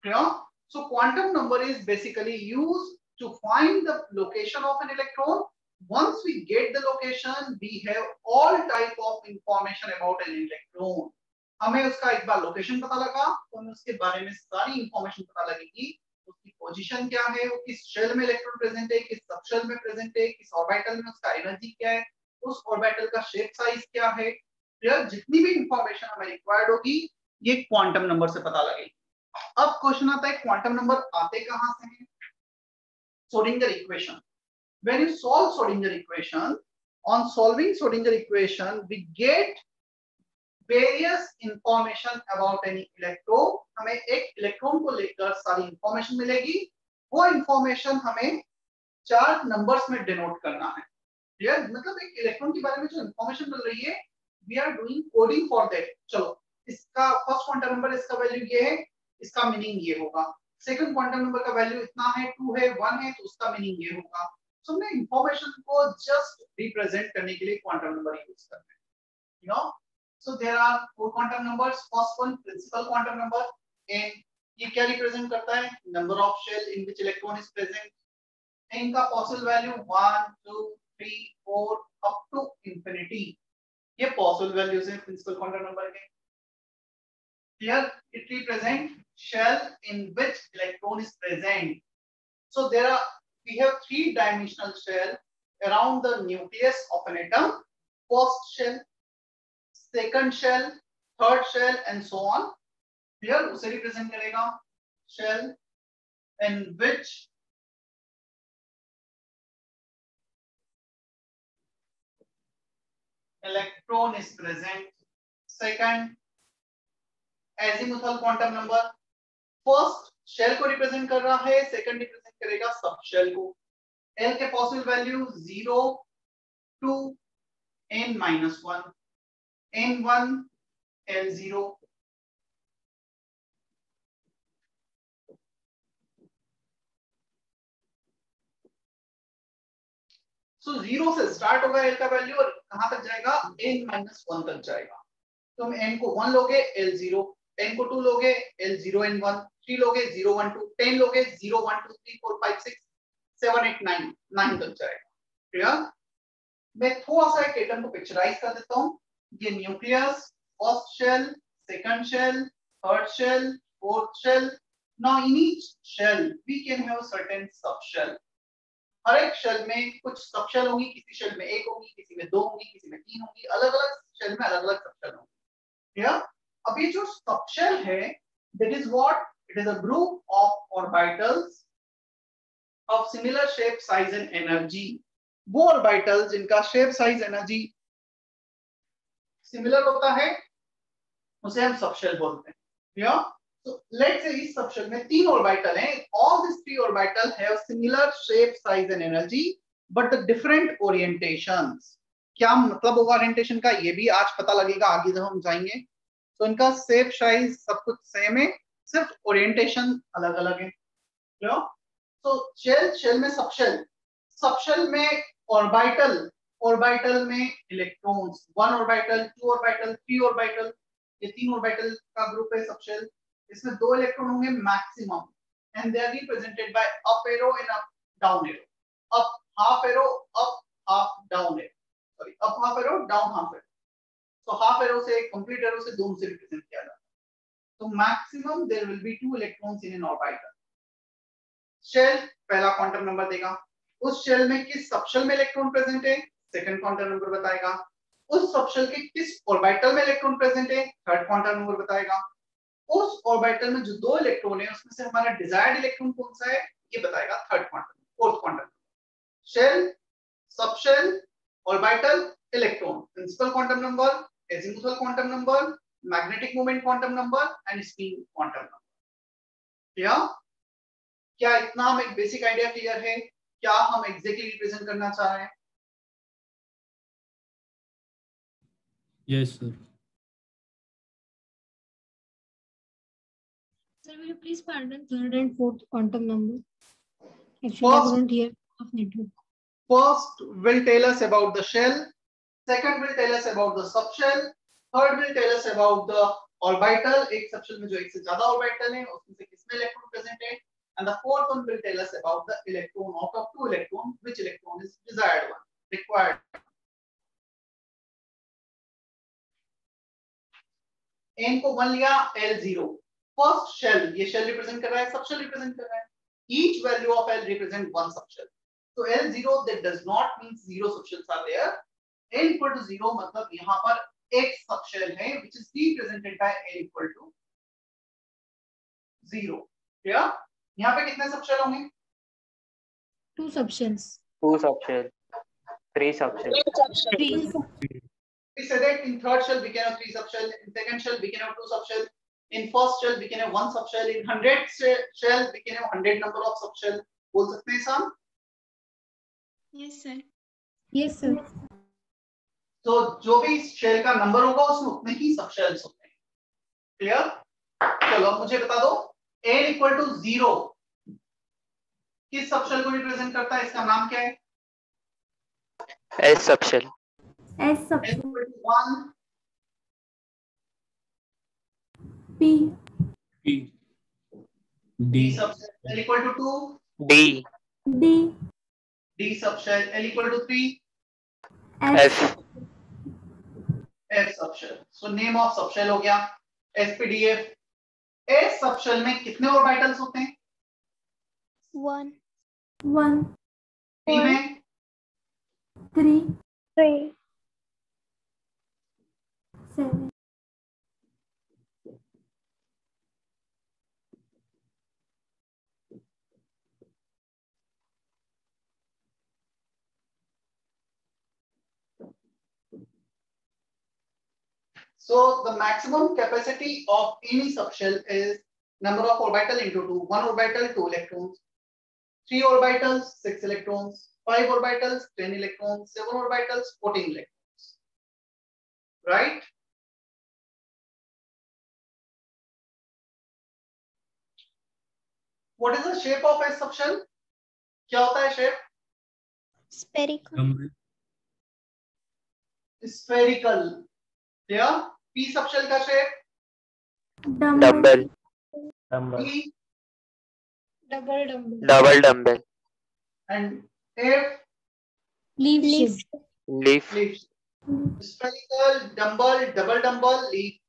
Clear? So quantum number is basically used to find the location of an electron. Once we get the location, we have all type of information about an electron. हमें उसका एक बार location पता लगा तो हमें उसके बारे में सारी इंफॉर्मेशन पता लगेगी, उसकी पोजीशन क्या है, वो किस शेल में इलेक्ट्रॉन प्रेजेंट है, किस सबशेल में प्रेजेंट है, किस ऑर्बिटल में उसका एनर्जी क्या है, उस ऑर्बिटल का शेप साइज क्या है, फिर जितनी भी इंफॉर्मेशन हमें रिक्वायर्ड होगी ये क्वांटम नंबर से पता लगेगी। अब क्वेश्चन आता है क्वांटम नंबर आते कहां से हैं? Schrödinger equation. When you solve Schrödinger equation, on solving Schrödinger equation, we get various information about any electron. हमें एक इलेक्ट्रॉन को लेकर सारी इंफॉर्मेशन मिलेगी, वो इंफॉर्मेशन हमें 4 नंबर्स में डिनोट करना है। क्लियर? मतलब एक इलेक्ट्रॉन के बारे में जो इंफॉर्मेशन मिल रही है, we are doing coding for that. चलो, इसका फर्स्ट क्वांटम नंबर, इसका वैल्यू ये है, इसका मीनिंग ये होगा। सेकंड क्वांटम नंबर का वैल्यू इतना है, 2 है, 1 है, तो उसका मीनिंग ये होगा। सो हमने इंफॉर्मेशन को जस्ट रिप्रेजेंट करने के लिए क्वांटम नंबर यूज करते हैं, you know. So there are 4 quantum numbers. First one principal quantum number n, ये क्या रिप्रेजेंट करता है? Number of shell in which electron is present. n का possible value 1 2 3 4 up to infinity, ये possible values हैं principal quantum number के। Here it represents shell in which electron is present. So we have 3-dimensional shell around the nucleus of an atom. First shell, second shell, third shell, and so on. Here उसे represent करेगा shell in which electron is present. Second, azimuthal quantum number first shell को represent कर रहा है, second represent करेगा सब shell को। L के possible value 0 2 n-1, n1 L0। सो 0 से स्टार्ट होगा L का वैल्यू और कहां तक जाएगा? n-1 तक जाएगा। तो हम n को 1 लोगे L0, n को 2 लोगे L0 n1, 3 लोगे 0 1 2, 10 लोगे 0 1 2 3 4 5 6 7 8 9, 9 तक जाएगा। क्लियर? मैं थोड़ा सा एक एटम को पिक्चराइज कर देता हूं। ये nucleus, first shell, second shell, third shell, fourth shell. Now in each shell we can have certain sub shell. हर एक शेल में कुछ सब शेल होंगी, किसी शेल में 1 होगी, किसी में 2 होंगी, किसी में 3 होंगी, अलग-अलग शेल में अलग-अलग सब शेल होंगी। Here, अभी जो सबशेल है, that is what? It is a group of orbitals of similar shape, size and energy. वो orbitals जिनका shape, size, energy similar होता है, उसे हम सबशेल बोलते हैं। Here, so let's say इस सबशेल में 3 ऑर्बिटल हैं। All these 3 orbital have similar shape, size and energy, but the different orientations. क्या मतलब होगा ओरिएंटेशन का, ये भी आज पता लगेगा आगे जब हम जाएंगे। तो इनका शेप साइज सब कुछ सेम है, सिर्फ ओरिएंटेशन अलग अलग है। क्लियर? तो शेल में सबशेल में ऑर्बिटल में इलेक्ट्रॉन्स, 1 ऑर्बिटल 2 ऑर्बिटल 3 ऑर्बिटल, ये 3 ऑर्बिटल का ग्रुप है सबशेल। इसमें 2 इलेक्ट्रॉन होंगे maximum and they are represented by up arrow and up down arrow. Up half arrow, up half down arrow, sorry up half arrow, down half arrow. तो half arrow से complete arrow से दोनों से represent किया जाता है। तो maximum there will be 2 electrons in an orbital. Shell पहला क्वांटम नंबर देगा, उस शेल में किस सबशेल में इलेक्ट्रॉन प्रेजेंट है, सेकंड क्वांटम नंबर बताएगा। उस सबशेल के किस ऑर्बिटल में इलेक्ट्रॉन प्रेजेंट है, थर्ड क्वांटम नंबर बताएगा। उस ऑर्बिटल में जो 2 इलेक्ट्रॉन है उसमें से हमारा डिजायर्ड इलेक्ट्रॉन कौन सा है, ये बताएगा third quantum, fourth quantum. Shell, subshell, orbital, electron, principal quantum number, azimuthal quantum number, magnetic moment quantum number and spin quantum number. क्या इतना हम एक बेसिक आइडिया क्लियर है? क्या हम एग्जैक्टली रिप्रेजेंट करना चाह रहे हैं? Yes, sir. Sir, will you please pardon third and fourth quantum number? Actually, I couldn't hear of network. First will tell us about the shell, second will tell us about the subshell, third will tell us about the orbital, एक subshell में जो एक से ज्यादा orbital है उसमें से किसमें इलेक्ट्रॉन प्रेजेंट है, and the fourth one will tell us about the electron. Out of 2 electrons, which electron is desired one, required. n को 1 लिया, L0 फर्स्ट शेल, ये शेल रिप्रेजेंट कर रहा है, सबशेल रिप्रेजेंट कर रहा है, each value of L represent one subshell. So L0 that does not mean zero subshells are there. N equal to 0 मतलब यहाँ पर एक सबशेल है which is represented by N equal to 0. क्या यहाँ पे कितने सबशेल होंगे? 2 subshells. 2 subshells. 3 subshells. 3. We said that in third shell we can have 3 subshells, in second shell we can have 2 subshells, in first shell we can have 1 subshell, in 100 shell we can have 100 number of subshell. बोल सकते हैं सम? Yes sir. Yes sir. तो जो भी shell का number होगा उसमें उतने ही सबशेल्स होते हैं. क्लियर? चलो मुझे बता दो n equal to 0 किस सबशेल को रिप्रेजेंट करता है, इसका नाम क्या है? S subshell. S subshell. n equal to 1 P. P. D D. subshell L equal to 2 D. D. D subshell L equal to 3 F. F subshell. So name of subshell हो गया SPDF. S subshell में कितने orbitals होते हैं? 1. 1. P में 3. 3. 7. So the maximum capacity of any subshell is number of orbital into 2. 1 orbital 2 electrons, 3 orbitals 6 electrons, 5 orbitals 10 electrons, 7 orbitals 14 electrons. Right? What is the shape of S subshell? क्या होता है shape? Spherical. Spherical. Yeah. P subshell का shape? Dumbbell. P Double dumbbell. Double dumbbell. and F Leaf shape. Leaf. leaf. Spherical, dumbbell, double dumbbell, leaf.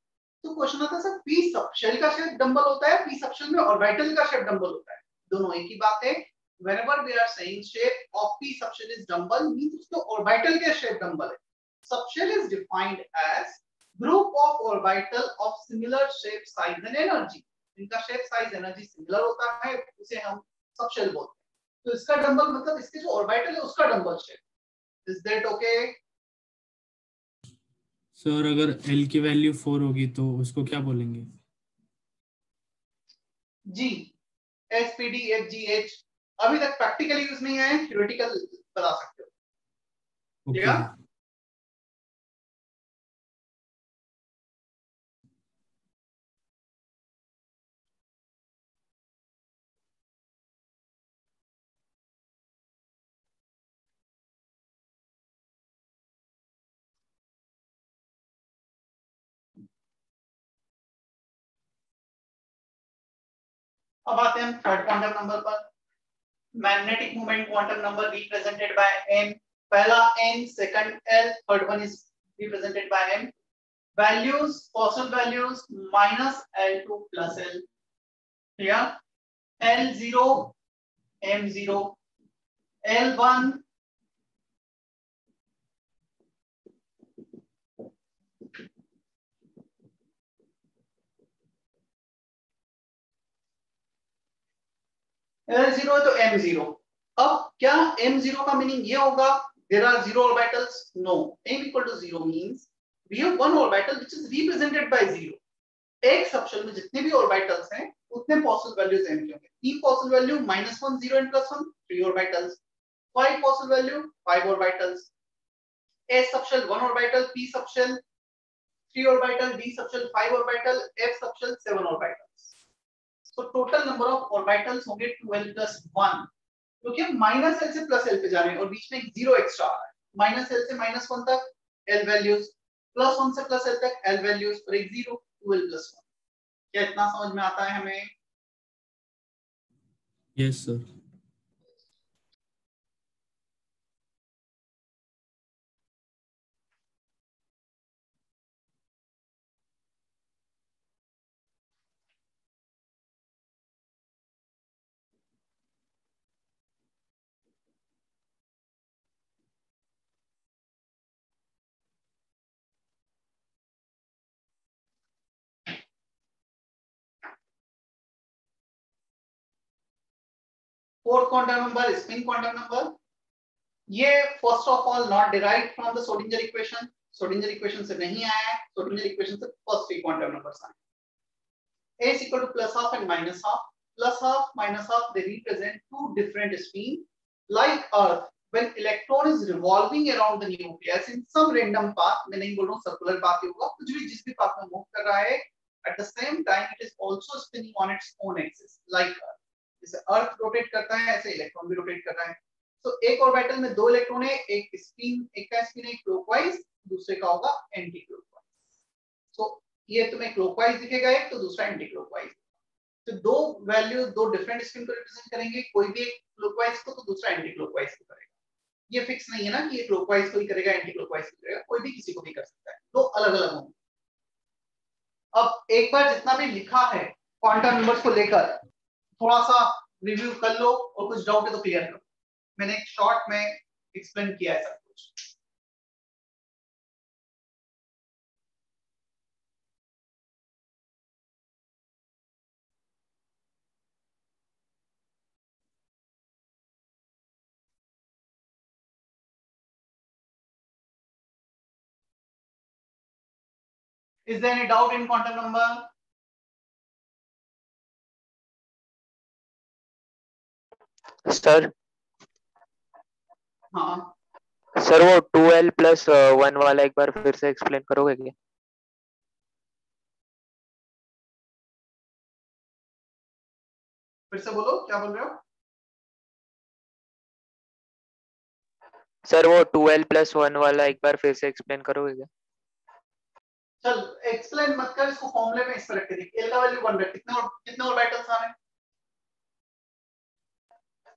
तो question आता है sir P subshell का shape dumbbell होता है, P सबशेल में orbital का shape dumbbell होता है, दोनों एक ही बात है. Whenever we are saying shape of P subshell is dumbbell means उसके ऑर्बिटल के शेप डंबल है. Subshell is defined as group of orbital of similar shape, size and energy. इनका शेप साइज एनर्जी सिमिलर होता है, उसे हम subshell बोलते हैं. तो इसका डंबल मतलब इसके जो ऑर्बिटल है उसका dumbbell shape. Is that okay? Sir अगर L की वैल्यू 4 होगी तो उसको क्या बोलेंगे? G, S, P, D, F, G, H. अभी तक प्रैक्टिकली यूज नहीं है, थ्योरेटिकल बता सकते हो. ओके. ठीक है? अब आते हैं थर्ड क्वांटम नंबर पर. Magnetic moment quantum number represented by m. पहला n, second l, third one is represented bye m. Values, possible values -L2 +L. Clear? L0, M0, L1 L0 तो M0. अब क्या M0 का meaning ये होगा there are 0 orbitals? No. M equal to 0 means we have one orbital which is represented by 0. एक subshell में जितने भी ऑर्बिटल्स हैं उतने पॉसिबल वैल्यूज m के होंगे. P possible value -1, 0 and +1 3 orbitals. 5 possible value 5 orbitals. S subshell 1 orbital, P subshell 3 orbital, D subshell 5 orbital, F subshell 7 orbitals. So total number of orbitals होंगे 2l + 1. क्योंकि हम -L से +L पे जा रहे हैं और बीच में एक 0 एक्स्ट्रा आ रहा है. -L से -1 तक L वैल्यूज, +1 से +L तक L वैल्यूज और एक 0. 2l+1। क्या इतना समझ में आता है हमें? Yes sir. Fourth quantum number spin quantum number, ये first of all not derived from the Schrodinger equation, Schrodinger equation से नहीं आया है, श्रोडिंगर इक्वेशन से फर्स्ट 3 क्वांटम नंबर्स आए। A is equal to plus half and minus half. Plus half, minus half, they represent two different spin. Like Earth, when electron is revolving around the nucleus in some random path, मैं नहीं बोल रहा हूँ circular path ही होगा, कुछ भी जिस भी path में move कर रहा है, at the same time it is also spinning on its own axis, like Earth. जैसे Earth rotate करता है, ऐसे electron भी rotate कर रहा है. So एक ऑर्बिटल में 2 इलेक्ट्रॉन है, एक का स्पिन है क्लॉकवाइज, दूसरे का होगा एंटी क्लॉकवाइज. So ये तुम्हें क्लॉकवाइज दिखेगा एक, तो दूसरा एंटी क्लॉकवाइज. तो दो वैल्यू दो डिफरेंट स्पिन को रिप्रेजेंट करेंगे, कोई भी एक क्लॉकवाइज को तो दूसरा एंटी क्लॉकवाइज को करेगा. ये फिक्स नहीं है ना कि ये क्लॉकवाइज को ही करेगा एंटी क्लॉकवाइज को करेगा, कोई भी किसी को भी कर सकता है, दो अलग अलग होंगे. अब एक बार जितना भी लिखा है क्वांटम नंबर्स को लेकर थोड़ा सा रिव्यू कर लो और कुछ डाउट है तो क्लियर करो. मैंने एक शॉर्ट में एक्सप्लेन किया है सब कुछ. Is there any doubt in quantum number? Sir हाँ, सर वो 2l+1 वाला एक बार फिर से एक्सप्लेन करोगे क्या? फिर से बोलो क्या बोल रहे हो? सर वो 2l+1 वाला एक बार फिर से एक्सप्लेन करोगे क्या? चल एक्सप्लेन मत कर, इसको फॉर्मूले में इस पर रख के देख. एल का वैल्यू 1 रख. कितने ऑर्बिटल्स आ रहे हैं?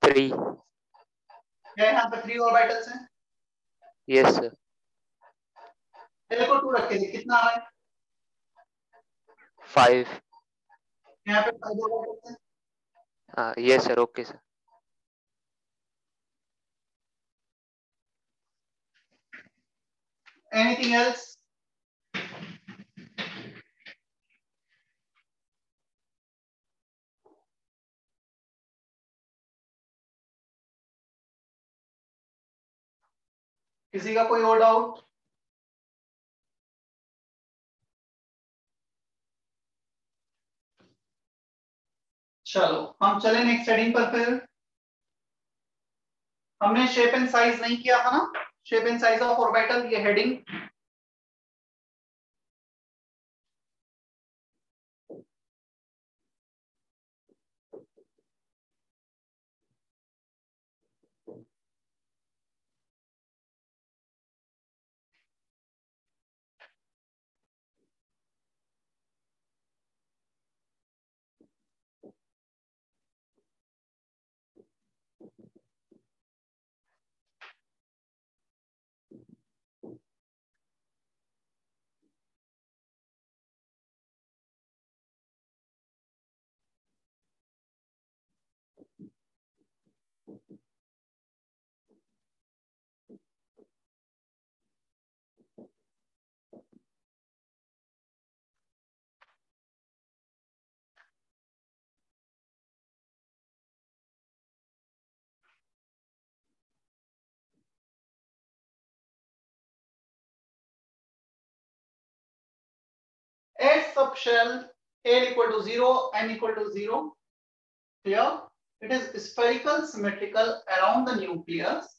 3. क्या यहाँ पे 3 ऑर्बिटल्स हैं? Yes sir. एल को 2 रख के देख, कितना आ रहा है? 5. यहाँ पे 5 ऑर्बिटल्स हैं. हाँ yes sir. Okay sir. Anything else? किसी का कोई और डाउट? चलो हम चले नेक्स्ट हेडिंग पर. फिर हमने शेप एंड साइज नहीं किया था ना, shape and size of orbital, ये heading S sub shell L equal to 0, N equal to 0. Clear? It is spherical, symmetrical around the nucleus.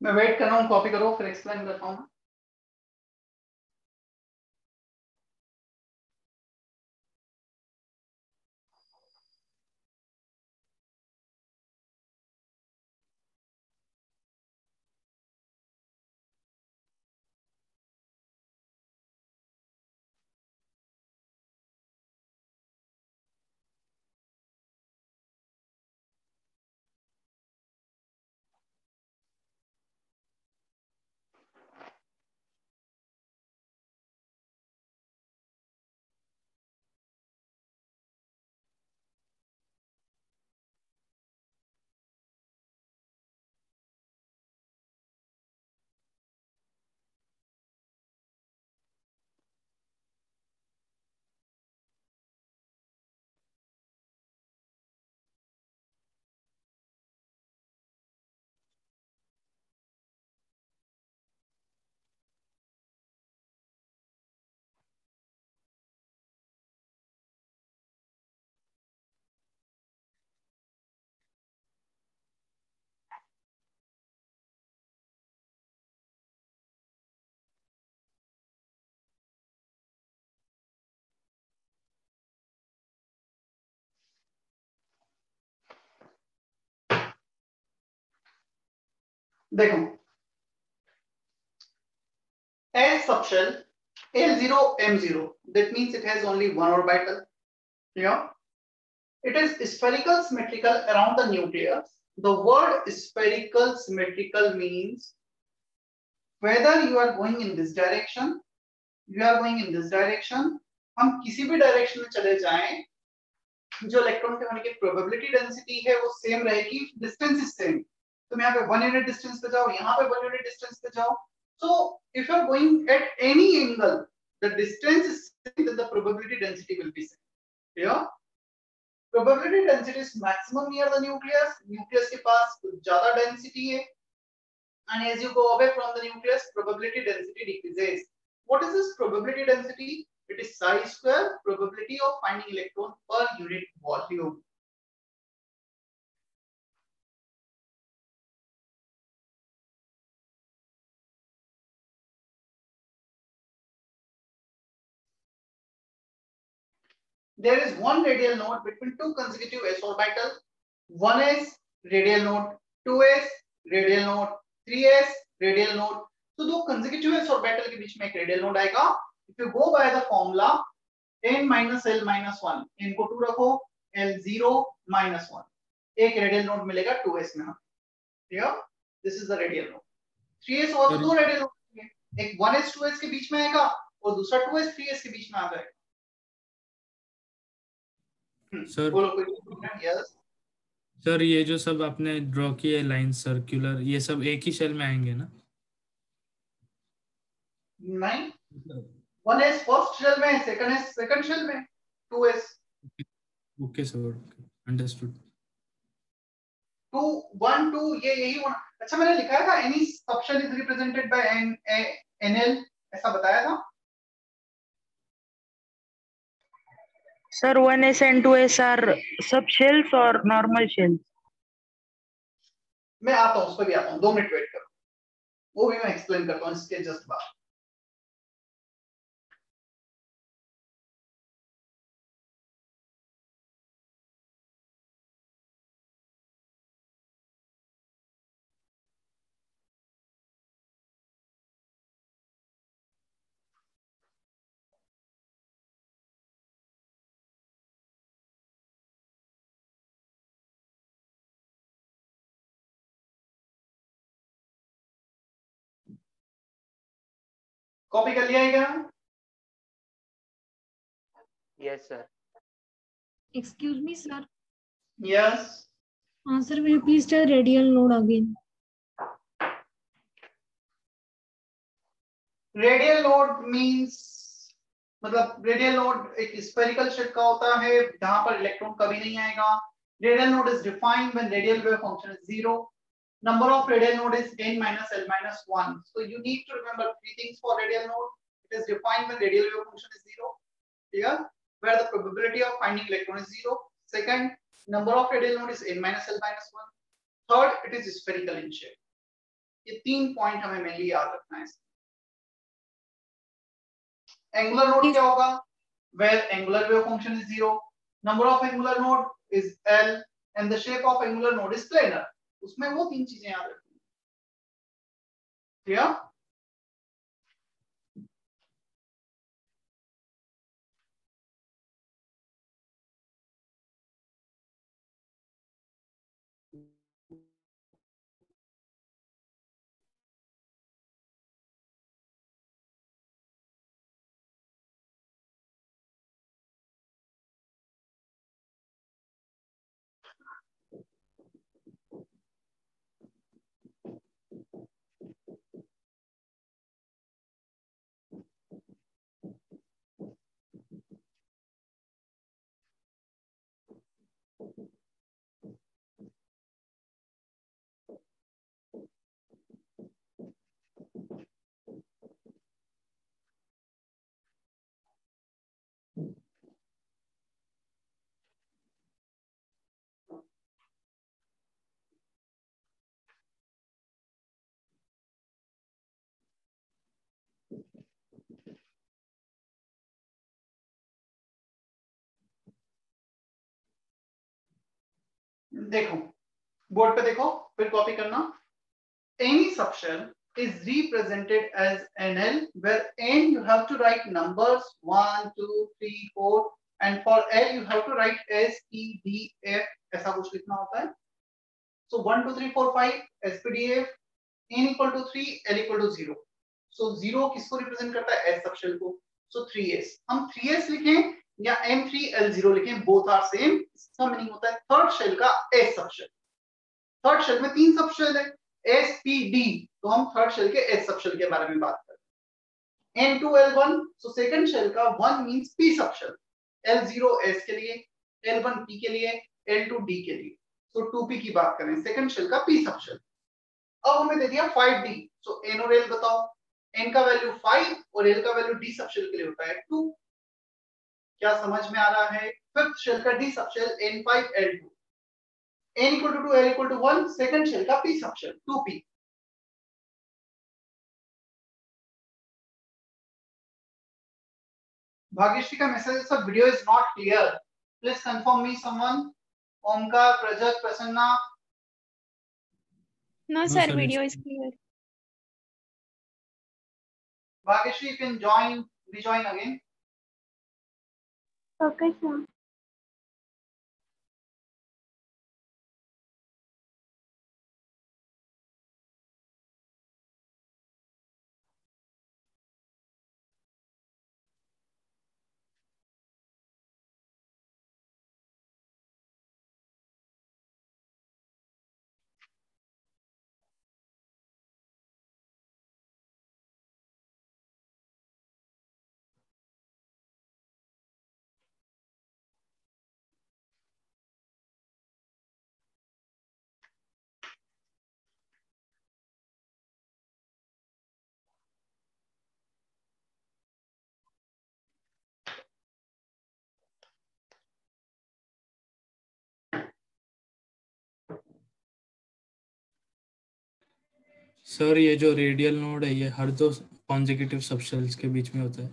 मैं वेट कर रहा हूँ, कॉपी करो फिर एक्सप्लेन करता हूँ। देखो, as subshell L0 M0, that means it has only one orbital. Yeah, it is spherical symmetrical around the nucleus. The word spherical symmetrical means whether you are going in this direction, you are going in this direction, हम किसी भी direction में चले जाएं, जो electron के होने की प्रोबेबिलिटी डेंसिटी है वो सेम रहेगी, डिस्टेंस इज सेम। तुम यहाँ पे 1 यूनिट डिस्टेंस पे जाओ, यहाँ पे 1 यूनिट डिस्टेंस पे जाओ, so if you are going at any angle, the distance is same, then the probability density will be same. Yeah, probability density is maximum near the nucleus, nucleus के पास कुछ ज्यादा density है, and as you go away from the nucleus, probability density decreases. What is this probability density? It is psi square probability of finding electron per unit volume. There is one radial node between two consecutive s orbital. 1s radial node, 2s radial node, 3s radial node. तो दो consecutive s orbital के बीच में एक radial node आएगा. If you go by the formula n minus l minus 1, n को 2 रखो, l0 minus 1, एक radial node मिलेगा 2s में हमें. Yeah, this is the radial node. 3s और तो दो radial node होंगे, एक 1s 2s के बीच में आएगा और दूसरा 2s 3s के बीच में आ जाएगा. सर यस सर, ये जो सब आपने ड्रॉ किए लाइन सर्कुलर, ये सब एक ही शेल में आएंगे ना? नहीं, 1s फर्स्ट शेल में, सेकंड शेल में, 2s. Okay sir, understood. 2 1 2 ये यही होना. अच्छा, मैंने लिखा था any subshell is represented by nl, ऐसा बताया था sir. 1s and 2s are subshells और नॉर्मल शेल्स. मैं आता हूँ, उस पर भी आता हूँ, 2 मिनट वेट करो, वो भी मैं एक्सप्लेन करता हूँ इसके जस्ट बाद. कॉपी कर लिया है क्या? Yes, sir. Excuse me, sir. Yes. Sir, will you please tell radial node again? Radial node means मतलब रेडियल नोड एक स्फेरिकल शेप का होता है जहां पर इलेक्ट्रॉन कभी नहीं आएगा. Radial node is defined when radial wave function is 0. Number of radial node is n minus l minus 1. So you need to remember three things for radial node. It is defined when radial wave function is 0. Clear? Where the probability of finding electron is 0. Second, number of radial node is n minus l minus 1. Third, it is spherical in shape. ये तीन point हमें mainly याद रखना है. Angular node क्या होगा? Where angular wave function is 0. Number of angular node is l and the shape of angular node is planar. उसमें वो तीन चीजें याद रखनी. क्लियर? देखो बोर्ड पे देखो फिर कॉपी करना. Any subshell is represented as NL where N you have to write numbers 1 2 3 4 and for L you have to write S P D F ऐसा कुछ लिखना होता है. So 1 2 3 4 5 S P D F N equal to 3 L equal to 0. So 0 किसको represent करता है? S subshell को. So 3S हम 3S लिखें या M3L0 लिखें both are same. इसका मीनिंग होता है थर्ड शेल का S सबशेल. थर्ड शेल में तीन सबशेल है SPD, तो हम थर्ड शेल के S सबशेल के बारे में बात करते हैं. N2L1 सो सेकंड शेल का 1 means P subshell. L0 S के लिए, L1 P के लिए, L2 D के लिए. सो 2P की बात करें सेकंड शेल का P सबशेल. अब हमें दे दिया 5D. सो N और L बताओ. N का वैल्यू 5 और L का वैल्यू D सबशेल के लिए होता है 2. क्या समझ में आ रहा है? फिफ्थ शेल का D subshell N5L2. N equal to 2 L equal to 1 second shell का P subshell 2P. भाग्यश्री का message sir video is not clear. Please confirm me someone. Omkar, प्रजत, Prasanna. No, No, sir, sir, video it's- is clear. Bhagyashree you can join, rejoin again. Okay, sir. Sir ये जो radial node है ये हर दो consecutive subshells के बीच में होता है.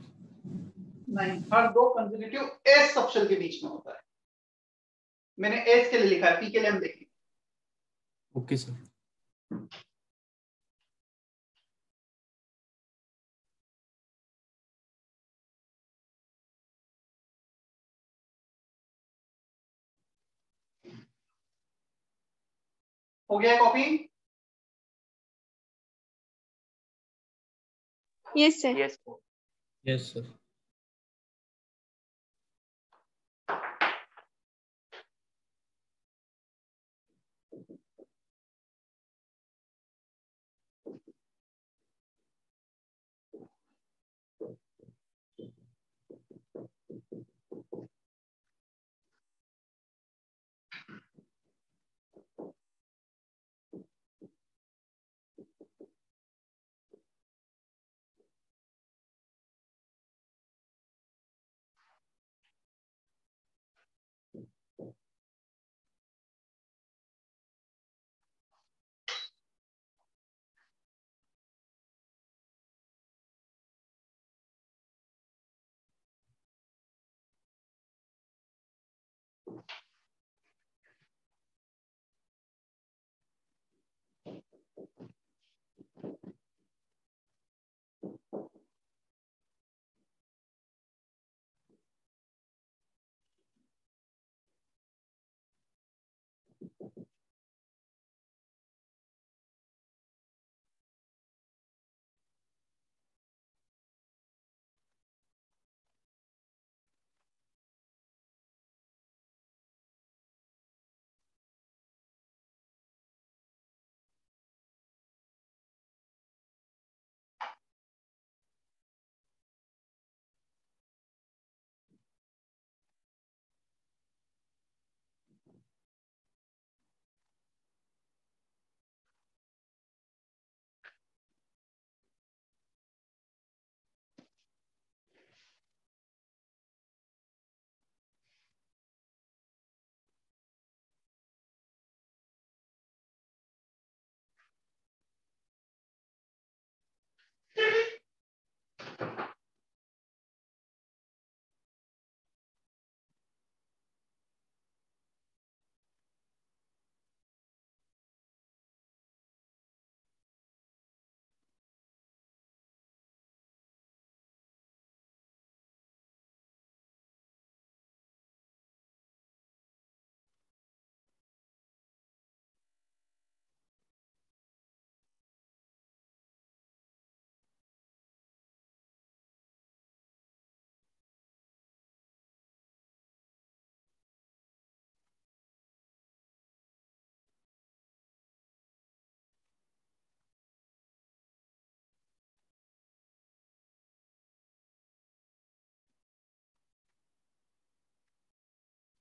नहीं, हर दो कंसेक्यूटिव S सबशेल के बीच में होता है. मैंने S के लिए लिखा है, P के लिए हम देखेंगे. Okay sir. हो गया copy? Yes, sir. Yes. Yes, sir.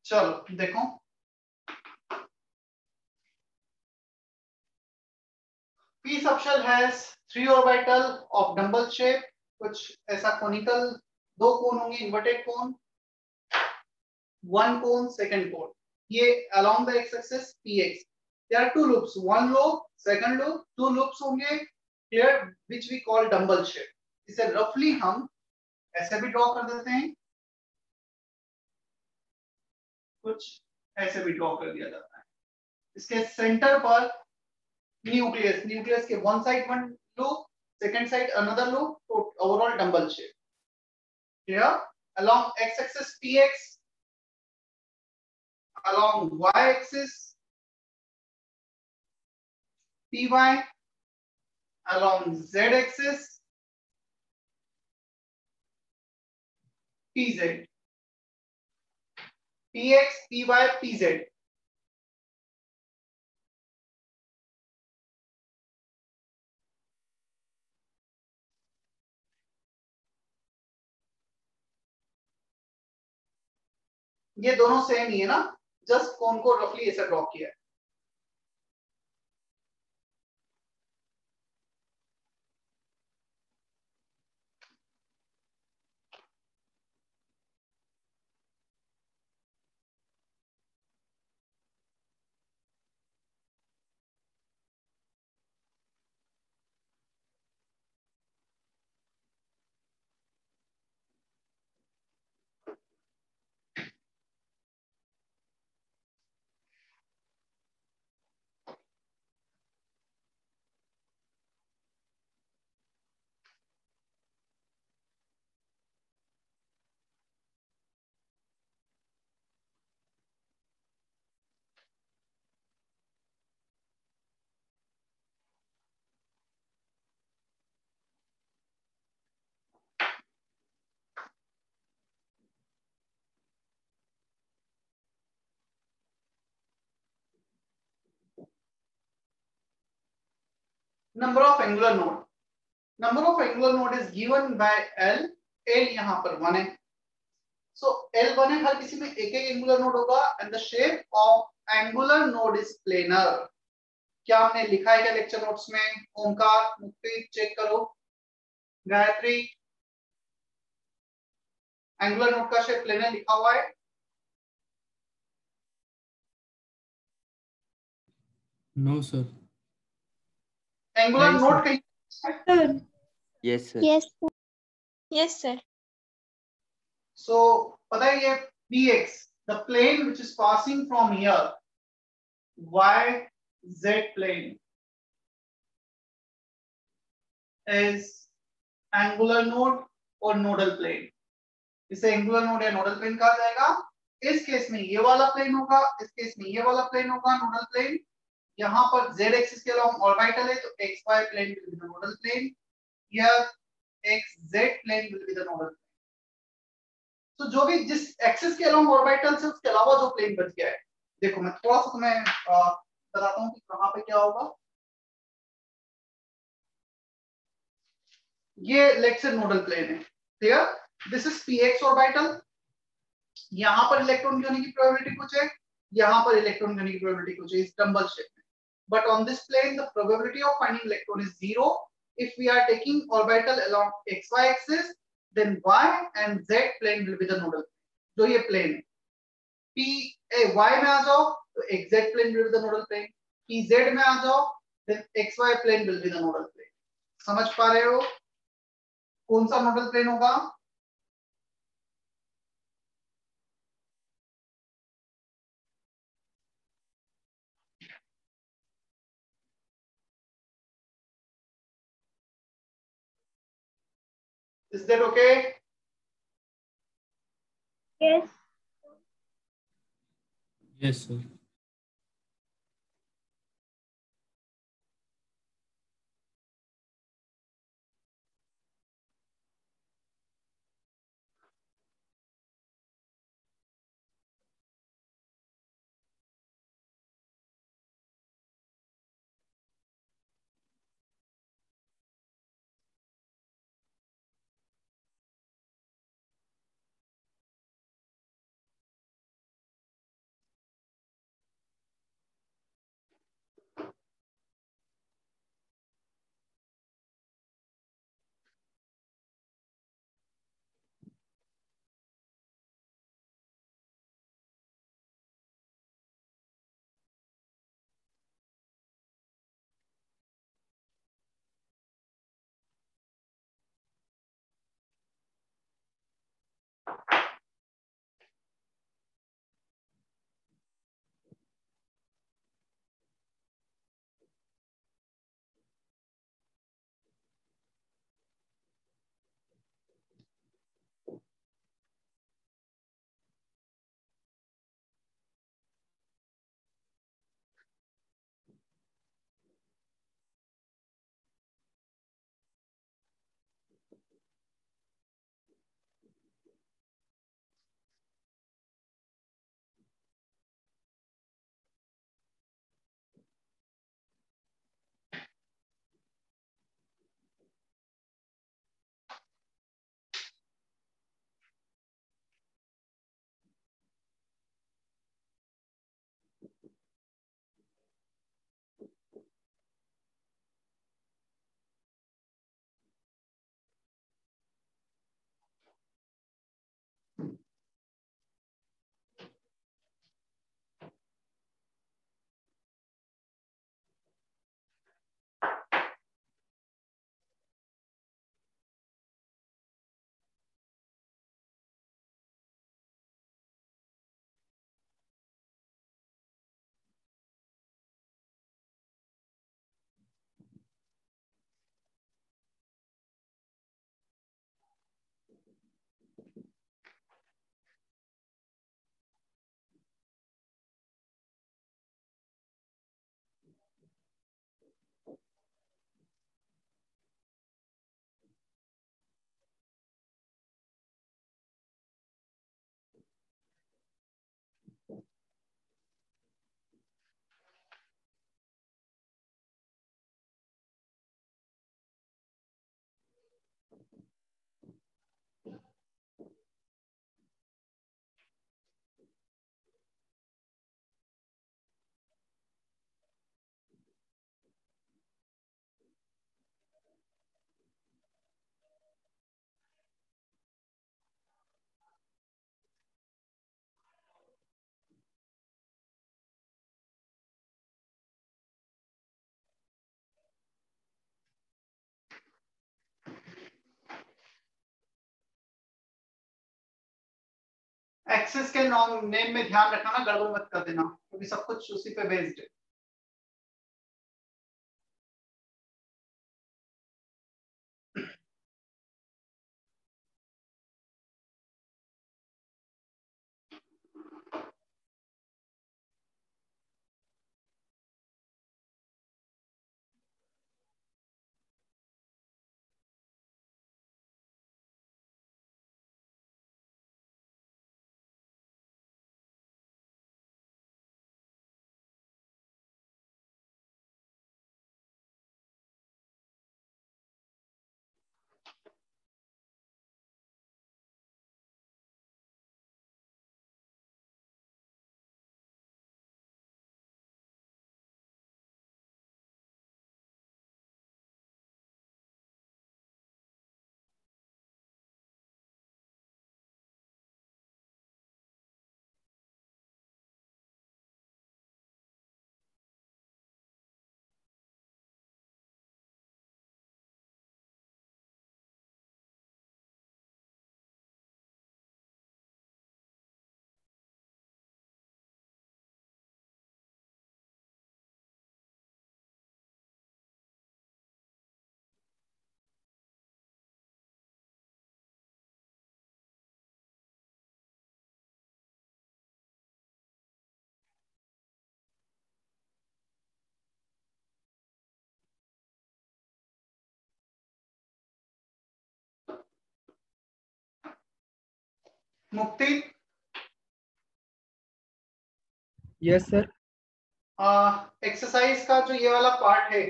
चलो देखो, p subshell has 3 orbital of dumbbell shape, कुछ ऐसा conical, दो कोन होंगे, inverted कोन, one cone, second cone. ये along the x-axis px. There are two loops, one loop, second loop, two loops होंगे here, which we call dumbbell shape. इसे roughly हम ऐसे भी draw कर देते हैं, कुछ ऐसे भी draw कर दिया जाता है. इसके center पर न्यूक्लियस के one side one loop, second side another loop, तो overall dumbbell shape. Here along x-axis px, along y-axis py, along z-axis pz, px, py, pz. ये दोनों सेम ही है ना, जस्ट कौन को रफली ऐसा ड्रॉ किया है. number of angular node. Number of angular node is given by L. L यहाँ पर 1 है. So L1 है, हर किसी में एक एक एंगुलर नोड होगा and the shape of angular node is planar. क्या हमने लिखा है क्या लेक्चर नोट्स में? ओमकार, मुक्ति, चेक करो. गायत्री, एंगुलर नोड का शेप प्लेनर लिखा हुआ है? No sir. Angular Yes, node sir. कहीं? Yes, sir. Yes. Yes, sir. So पता है ये px, the plane which is passing from here, y z plane is angular node और nodal plane. इसे एंगुलर नोड या नोडल प्लेन कहा जाएगा. इस केस में ये वाला प्लेन होगा, इस केस में ये वाला प्लेन होगा, नोडल प्लेन. यहाँ पर z एक्सिस के अलोंग ऑर्बिटल है तो xy plane will be the nodal plane. Here xz plane will be the nodal plane. तो जो भी जिस एक्सिस के अलोंग ऑर्बिटल से उसके अलावा जो प्लेन बच गया है, देखो मैं थोड़ा सा तुम्हें बताता हूँ कि कहाँ पे क्या होगा. ये लेट्स से नोडल प्लेन है. Clear? This is px orbital. यहाँ पर इलेक्ट्रॉन की होने की प्रोबेबिलिटी कुछ है, यहाँ पर इलेक्ट्रॉन की होने की प्रोबेबिलिटी कुछ है इस डंबल शेप में. But on this plane the probability of finding electron is 0 if we are taking orbital along xy axis, then y and z plane will be the nodal. जो ये plane है, p y में आ जाओ तो xz plane will be the nodal plane, pz में आ जाओ then xy plane will be the nodal plane. समझ पा रहे हो कौन सा नोडल प्लेन होगा? Is that okay? Yes. Yes, sir. Axis के नेम में ध्यान रखना ना, गड़बड़ मत कर देना क्योंकि सब कुछ उसी पे बेस्ड है। मुक्ति, यस सर। एक्सरसाइज का जो ये वाला पार्ट है,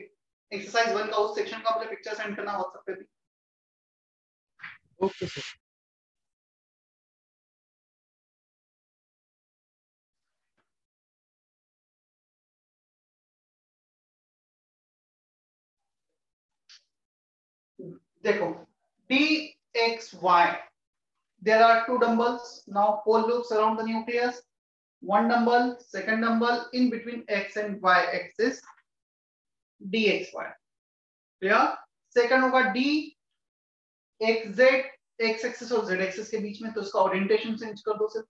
एक्सरसाइज 1 का, उस सेक्शन का मुझे पिक्चर सेंड करना व्हाट्सएप पे भी। Okay sir. देखो dxy, there are two dumbbells. Now pole loops around the nucleus. One dumbbell, second dumbbell, in between x and y axis, dxy. Clear? Second होगा dxz, x axis और z axis के बीच में, तो इसका orientation change कर दो सिर्फ।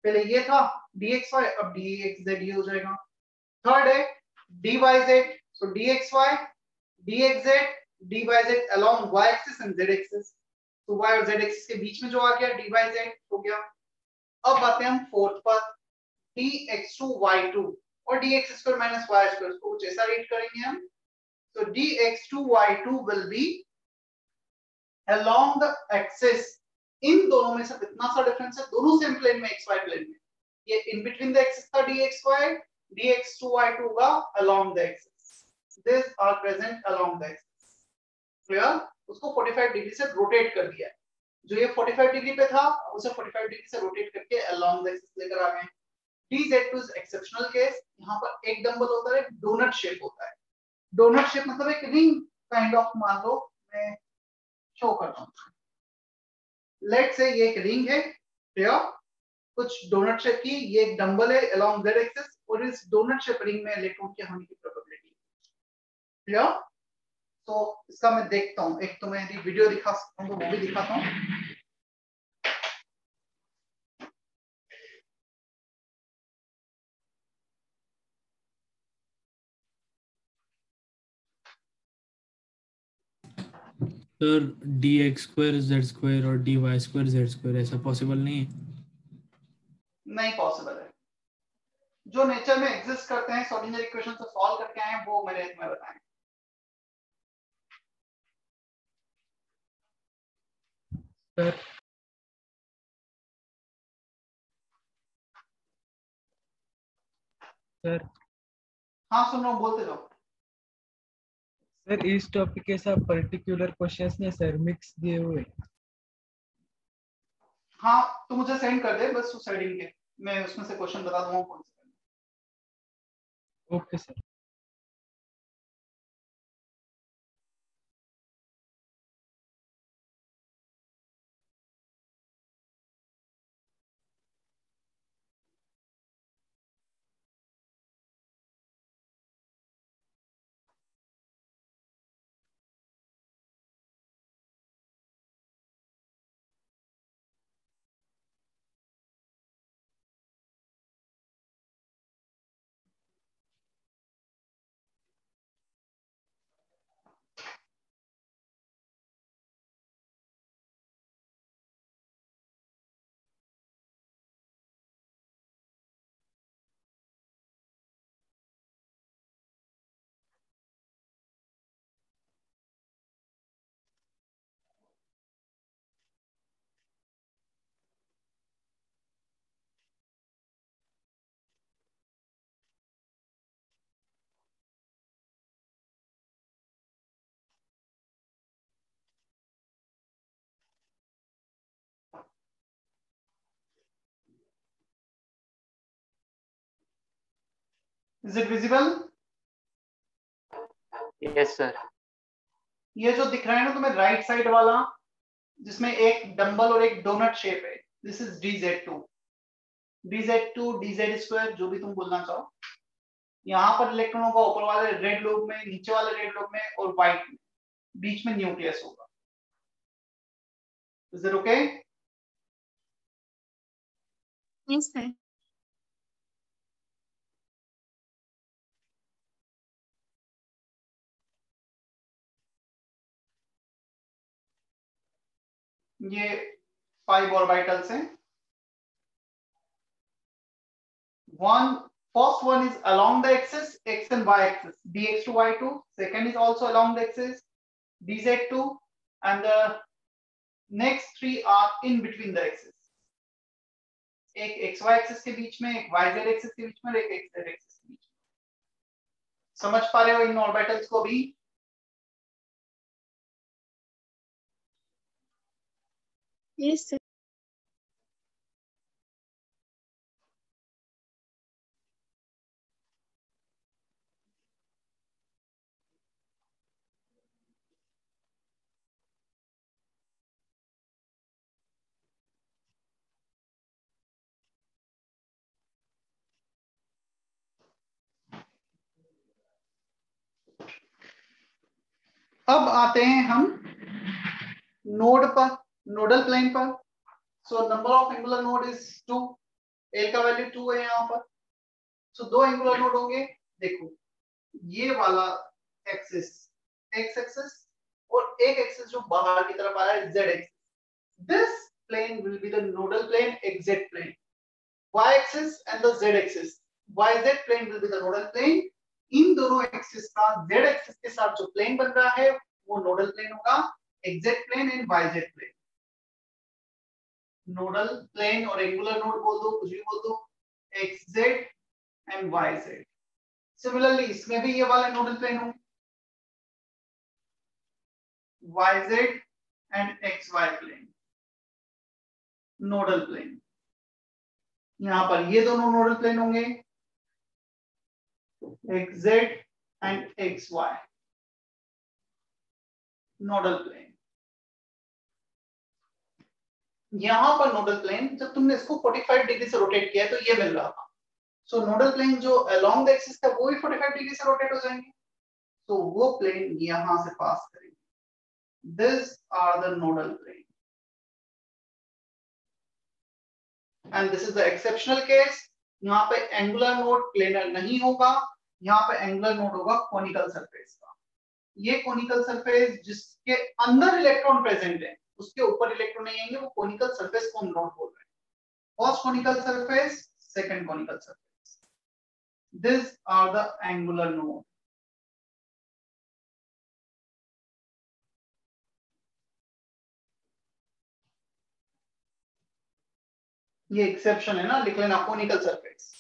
पहले ये था dxy, अब dxz ये हो जाएगा। थर्ड है dyz, so dxy, dxz, dyz along y axis and z axis, तो y और z axis के बीच में जो आ गया dyz हो गया। अब आते हैं हम फोर्थ पर, dx2 y2 और dx square minus y square, इसको कुछ ऐसा रीड करेंगे हम। So dx2 y2 will be along the axis, इन दोनों में से कितना सा डिफरेंस है, दोनों सेम प्लेन में, xy प्लेन में। ये इन बिटवीन द एक्सिस था dxy, dx2 y2 का along the axis, these are present along the axis। Clear? उसको 45 डिग्री से रोटेट कर दिया है, जो ये 45 डिग्री पे था उसे 45 डिग्री से रोटेट करके along the axis लेकर आ गए। dz2 is exceptional case, यहाँ पर एक डंबल होता है, डोनट शेप होता है। डोनट शेप मतलब एक रिंग काइंड ऑफ, मान लो मैं शो करता हूँ। लेट्स से ये एक रिंग है, क्लियर? कुछ डोनट शेप की ये एक डंबल है along z axis, और इस डोनट शेप रिंग में इलेक्ट्रॉन के होने की प्रोबेबिलिटी, क्लियर? तो इसका मैं देखता हूँ, एक तो मैं यदि वीडियो दिखा सकता हूँ तो वो भी दिखाता हूँ। सर dx² z² और dy² z² ऐसा पॉसिबल नहीं है? नहीं पॉसिबल है। जो नेचर में एग्जिस्ट करते हैं, श्रोडिंगर इक्वेशन से सॉल्व करके आए हैं, वो मैंने तुम्हें बताया। सर सर हाँ सुन रहा हूँ, बोलते जाओ। सर इस टॉपिक के साथ पर्टिकुलर क्वेश्चंस नहीं सर, मिक्स दिए हुए। हाँ तो मुझे सेंड कर दे बस उस हेडिंग के, मैं उसमें से क्वेश्चन बता दूंगा कौन से। Okay sir. Is it visible? Yes sir. ये जो दिख रहा है ना तुम्हें राइट साइड वाला, जिसमें एक डंबल और एक डोनट शेप है, this is DZ2, DZ2, DZ square, जो भी तुम बोलना चाहो। यहाँ पर इलेक्ट्रॉन होगा ऊपर वाले रेड लोब में, नीचे वाले रेड लोब में और व्हाइट में, बीच में न्यूक्लियस होगा। Is it okay? Yes, sir. ये 5 ऑर्बिटल्स हैं। First one is along the axis x and y axis, dx2 y2. Second is also along the axis, dz2, and the next 3 are in between the axis. एक xy axis के बीच में, एक yz axis के बीच में, एक xz axis के बीच में। समझ पा रहे हो इन ऑर्बिटल्स को भी? Yes, sir. अब आते हैं हम नोड पर, नोडल प्लेन पर। So number of angular node is 2, L का वैल्यू 2 है यहाँ पर। सो 2 एंगुलर नोड होंगे। देखो ये वाला एक्सिस एक्स एक्सिस और एक एक्सिस जो बाहर की तरफ आ रहा है z axis, this plane will be the nodal plane, exact plane. y axis and the z axis, yz plane will be the nodal plane। इन दोनों एक्सिस का z एक्सिस के साथ जो प्लेन बन रहा है वो नोडल प्लेन होगा, exact plane and yz plane. Nodal plane और एंगुलर नोड बोल दो, कुछ भी बोल दो, xz एंड yz। सिमिलरली इसमें भी ये वाले नोडल प्लेन होंगे, yz and xy plane, nodal plane. यहां पर ये दोनों नोडल प्लेन होंगे, xz and xy, nodal plane. यहां पर नोडल प्लेन, जब तुमने इसको 45 डिग्री से रोटेट किया तो ये मिल रहा था। सो नोडल प्लेन जो अलोंग द एक्सिस था वो भी 45 डिग्री से रोटेट हो जाएंगे, तो वो प्लेन यहां से पास करेंगे। This are the nodal plane and this is the exceptional case. यहाँ पे एंगुलर नोड प्लेनर नहीं होगा, यहाँ पे एंगुलर नोड होगा कोनिकल सरफेस का। ये कोनिकल सरफेस जिसके अंदर इलेक्ट्रॉन प्रेजेंट है, उसके ऊपर इलेक्ट्रॉन नहीं आएंगे, वो कोनिकल सरफेस को हम नोड बोल रहे हैं। First conical surface, second conical surface, this are the angular node. ये एक्सेप्शन है ना, लिख लेना कोनिकल सरफेस।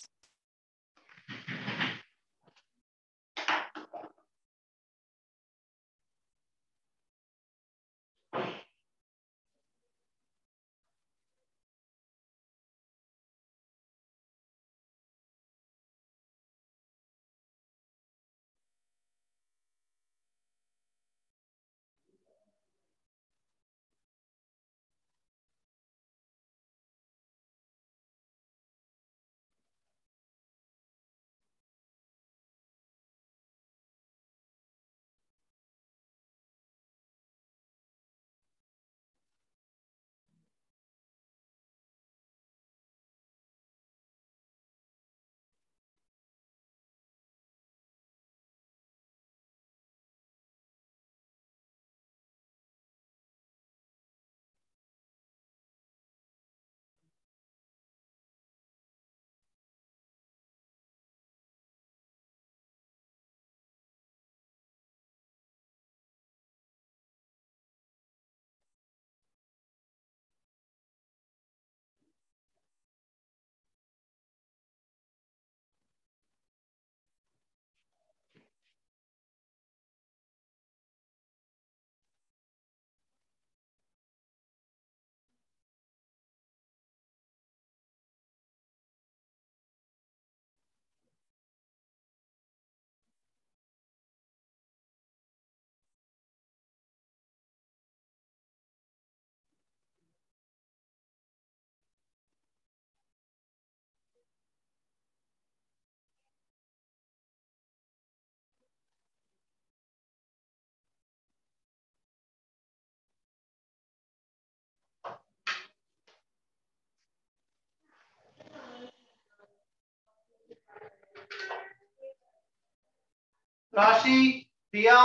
राशि, दिया,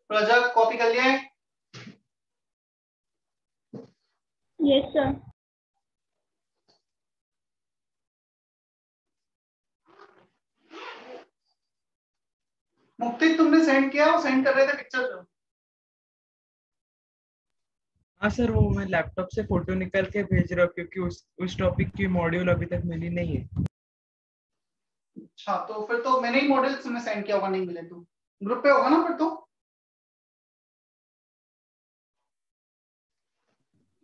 प्रोजेक्ट कॉपी कर लिए? Yes, sir. मुक्ति तुमने सेंड किया, वो सेंड कर रहे थे पिक्चर जो। हाँ सर, वो मैं लैपटॉप से फोटो निकाल के भेज रहा हूँ क्योंकि उस टॉपिक की मॉड्यूल अभी तक मिली नहीं है। अच्छा, तो फिर तो मैंने ही मॉडल तुम्हें सेंड किया होगा, नहीं मिले तो ग्रुप पे होगा ना फिर तो।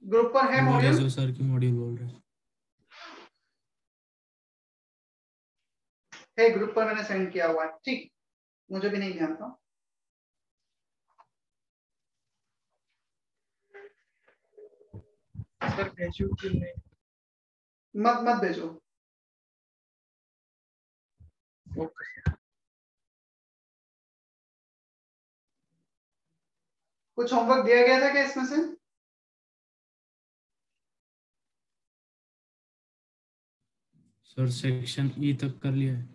ग्रुप पर है मॉड्यूल। रेजो सर की मॉड्यूल बोल रहे हैं। है ग्रुप पर मैंने सेंड किया हुआ है। ठीक, मुझे भी नहीं ध्यान था। सर भेजू कि नहीं? मत मत भेजो। ओके। कुछ होमवर्क दिया गया था क्या इसमें से? सर सेक्शन ई तक कर लिया है।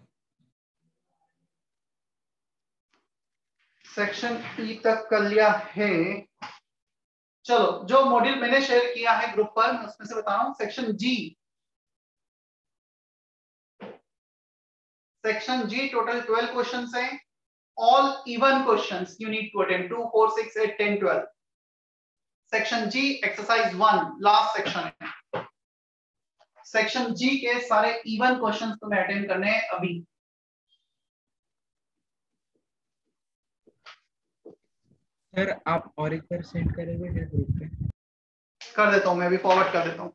सेक्शन ई तक कर लिया है। चलो, जो मॉड्यूल मैंने शेयर किया है ग्रुप पर, मैं उसमें से बता रहा हूं। Section G, section G total 12 questions हैं। All even questions you need to attempt, 2 4 6 8 10 12। Section G exercise 1 last section है। सेक्शन जी के सारे इवन क्वेश्चंस तुम्हें अटेम्प्ट करने हैं अभी। सर आप और एक बार सेंड करेंगे क्या ग्रुप पे? कर देता हूं, मैं अभी फॉरवर्ड कर देता हूं।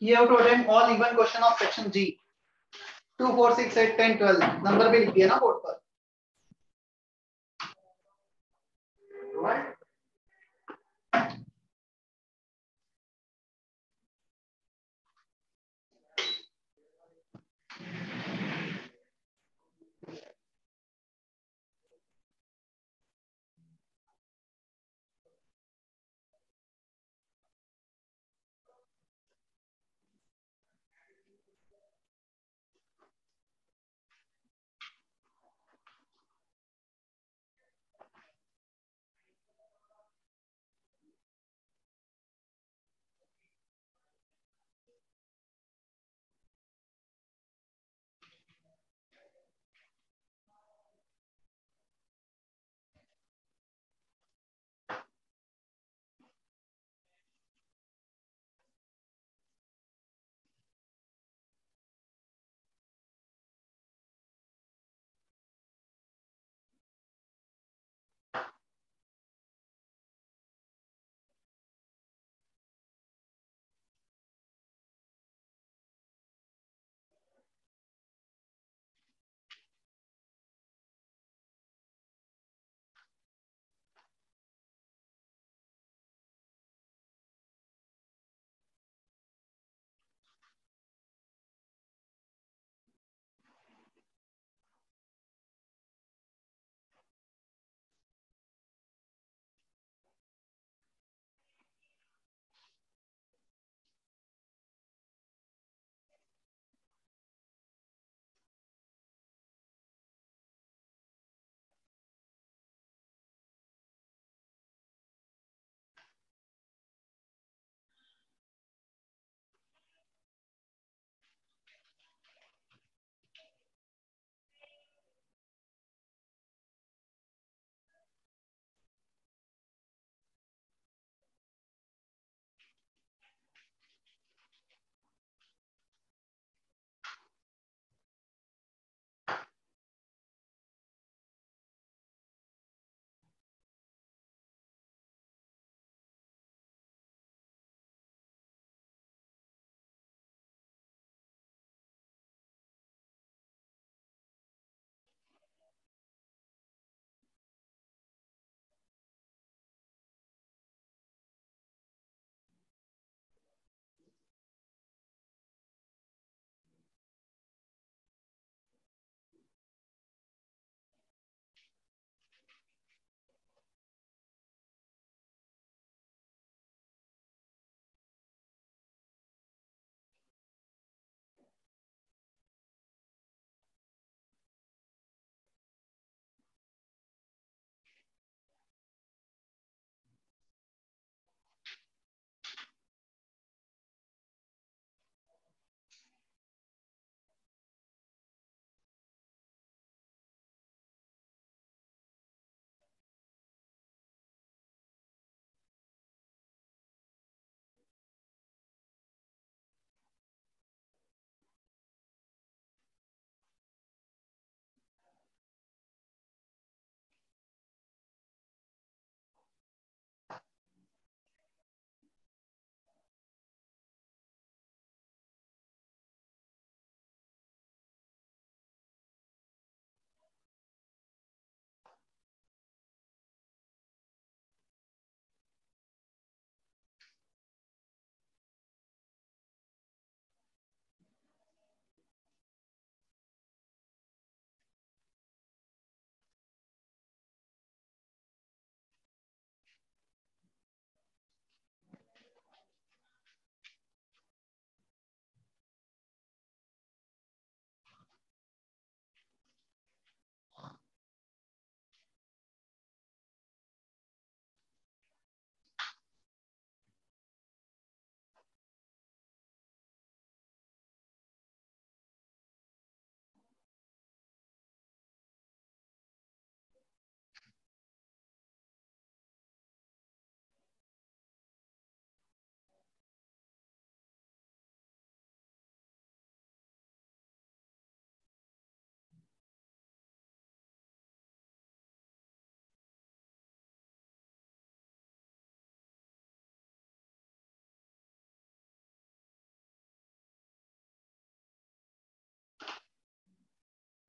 You have to attempt all even question of section G 2 4 6 8 10 12। Number भी लिख दिया ना बोर्ड पर।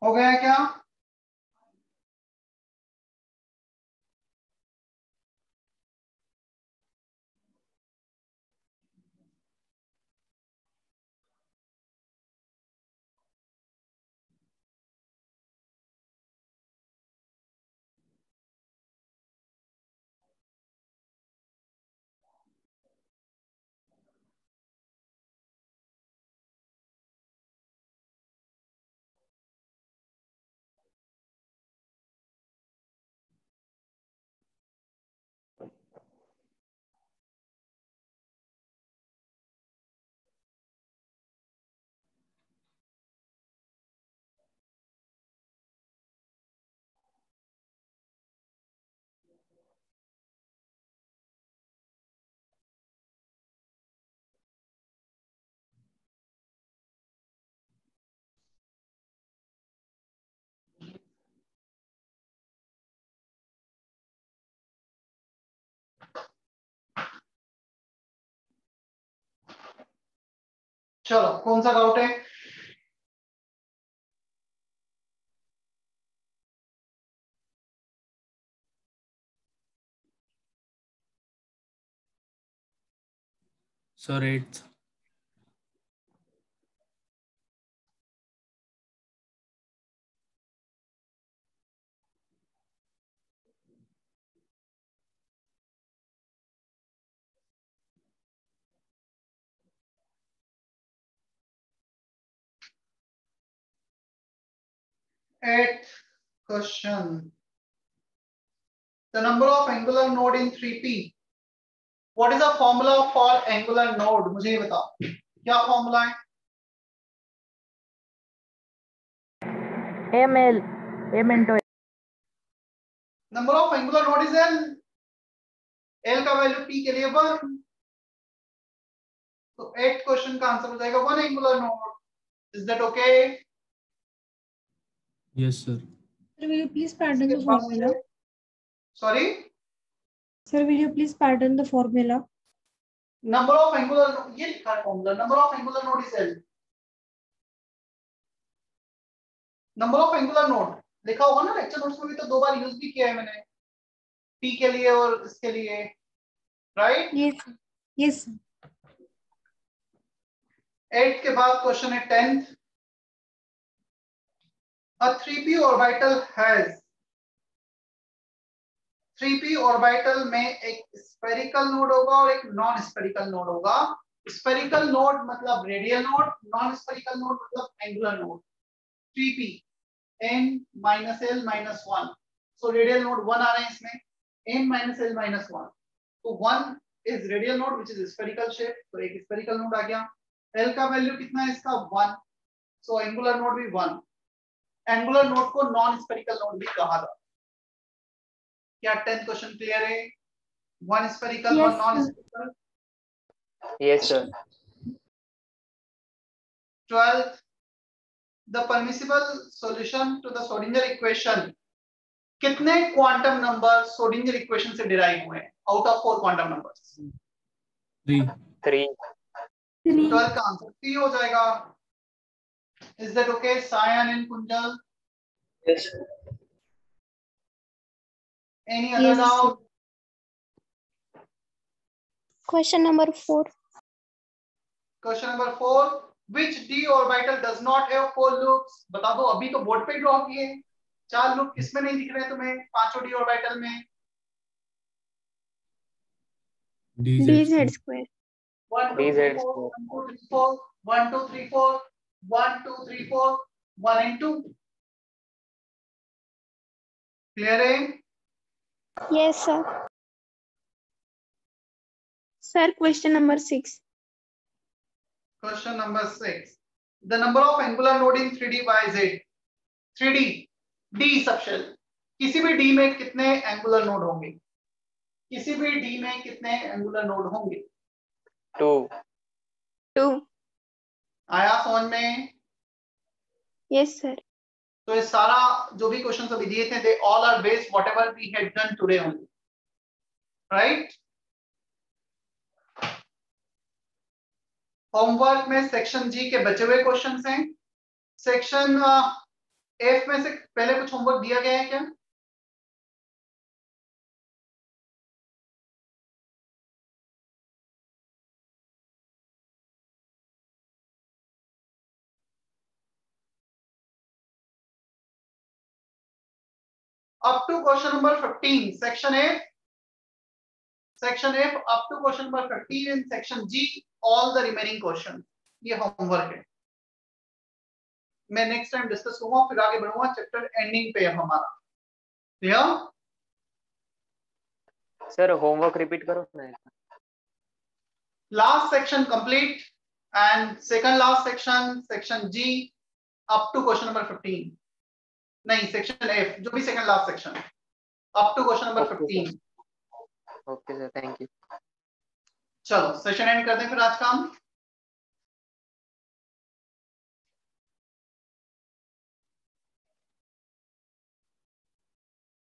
हो गया क्या? चलो कौन सा डाउट है? Sir 8th। Eighth question. The number of angular node in 3p. What is the formula for angular node? मुझे ये बताओ क्या फॉर्मूला है? m into Number of angular node is L. L का वैल्यू p के लिए 1. तो 8th क्वेश्चन का आंसर हो जाएगा 1 angular node. Is that okay? Yes sir। Sir, will you please pardon the formula? Sorry? Sir, will you please pardon the formula? Number of angular node, ये लिखा है formula. Number of angular node is L. Number of angular node लिखा होगा ना lecture notes में भी, तो 2 बार use भी किया है मैंने p के लिए और इसके लिए, राइट? Yes. Yes. 8th के बाद क्वेश्चन है 10th. A 3p orbital has 3p orbital में एक स्फेरिकल नोड होगा और एक नॉन स्फेरिकल नोड होगा. स्फेरिकल नोड मतलब radial node, non spherical node मतलब angular node. 3p n minus l minus 1. So radial node 1 आ रहे हैं इसमें, n minus l minus 1. तो 1 is radial node which is spherical shape, तो एक spherical node आ गया. l का वैल्यू कितना है इसका? 1. So angular node भी 1. एंगुलर नोड को नॉन स्फेरिकल नोड भी कहा जाता है. क्या 10th क्वेश्चन क्लियर है? 1 spherical, 1 non spherical. Yes sir। 12th, the permissible solution to the Schrodinger equation. कितने क्वांटम नंबर Schrodinger इक्वेशन से डिराइव हुए हैं आउट ऑफ 4 क्वांटम नंबर्स? 3। 12 का आंसर 3 हो जाएगा. Is that okay? Sayan and Kunjal? Yes। Any other Yes, doubt? Question number 4. Question number 4. Which d orbital does not have 4 loops? बता दो. अभी तो बोर्ड पे ड्रॉ किए 4 लूप, किसमें नहीं दिख रहे तुम्हें? पांचों d ऑर्बिटल में. dz square. 1 2 3 4 1 2 3 4 1 2 3 4 1 2 3 4 1 and 2. Clear है? Yes, sir. Sir, question number 6. Question number 6. The number of angular node in 3D by Z. 3D D subshell. किसी भी D में कितने एंगुलर नोड होंगे? किसी भी D में कितने एंगुलर नोड होंगे? 2। 2. आया समझ में? Yes, sir. तो ये सारा जो भी क्वेश्चन अभी दिए थे, they all are based whatever we had done today only, right? Homework में सेक्शन जी के बचे हुए क्वेश्चंस हैं. सेक्शन एफ में से पहले कुछ होमवर्क दिया गया है क्या? Up to question number 15, section F. Section F up to question number 15 in section G, all the remaining questions. ये होमवर्क है. मैं नेक्स्ट टाइम डिस्कस करूंगा, फिर आगे बढ़ूंगा चैप्टर एंडिंग पे हमारा. क्लियर? सर होमवर्क रिपीट करो ना. Last section complete and second last section, section G up to question number 15. नहीं, section F जो भी second last section है up to question number 15. Okay sir, thank you. चलो session and करते हैं फिर आज का हम.